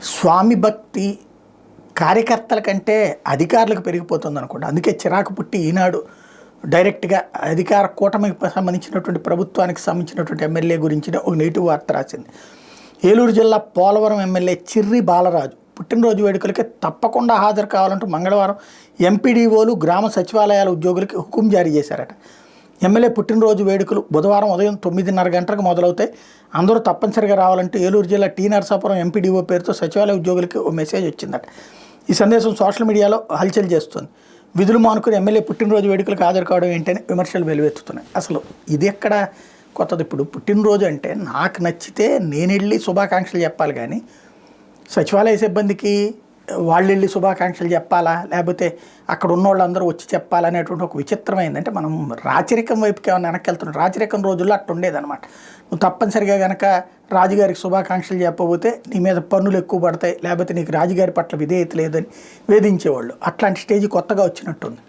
స్వామి భక్తి కార్యకర్తల కంటే అధికారులకు పెరిగిపోతుంది అనుకోండి. అందుకే చిరాకు పుట్టి ఈనాడు డైరెక్ట్గా అధికార కూటమికి సంబంధించినటువంటి ప్రభుత్వానికి సంబంధించినటువంటి ఎమ్మెల్యే గురించిన ఒక నెగిటివ్ వార్త రాసింది. ఏలూరు జిల్లా పోలవరం ఎమ్మెల్యే చిర్రి బాలరాజు పుట్టినరోజు వేడుకలకి తప్పకుండా హాజరు కావాలంటూ మంగళవారం ఎంపీడీఓలు గ్రామ సచివాలయాల ఉద్యోగులకి హుకుం జారీ చేశారట. ఎమ్మెల్యే పుట్టినరోజు వేడుకలు బుధవారం ఉదయం 9:30 గంటలకు మొదలవుతాయి. అందరూ తప్పనిసరిగా రావాలంటూ ఏలూరు జిల్లా టీ నరసాపురం ఎంపీడీఓ పేరుతో సచివాలయ ఉద్యోగులకి ఓ మెసేజ్ వచ్చిందట. ఈ సందేశం సోషల్ మీడియాలో హల్చల్ చేస్తుంది. విధులు మానుకుని ఎమ్మెల్యే పుట్టినరోజు వేడుకలకు హాజరు కావడం ఏంటని విమర్శలు వెలువెత్తుతున్నాయి. అసలు ఇది ఎక్కడ కొత్తది? ఇప్పుడు పుట్టినరోజు అంటే నాకు నచ్చితే నేను వెళ్ళి శుభాకాంక్షలు చెప్పాలి, కానీ సచివాలయ సిబ్బందికి వాళ్ళు వెళ్ళి శుభాకాంక్షలు చెప్పాలా, లేకపోతే అక్కడ ఉన్న వాళ్ళందరూ వచ్చి చెప్పాలనేటువంటి ఒక విచిత్రమైంది. అంటే మనం రాచరికం వైపుకి ఏమైనా వెనక్కి వెళ్తున్నాం. రాచరికం రోజుల్లో అట్లా ఉండేదన్నమాట. నువ్వు తప్పనిసరిగా కనుక రాజుగారికి శుభాకాంక్షలు చెప్పబోతే నీ మీద పన్నులు ఎక్కువ పడతాయి, లేకపోతే నీకు రాజుగారి పట్ల విధేయత లేదని వేధించేవాళ్ళు. అట్లాంటి స్టేజ్ కొత్తగా వచ్చినట్టుంది.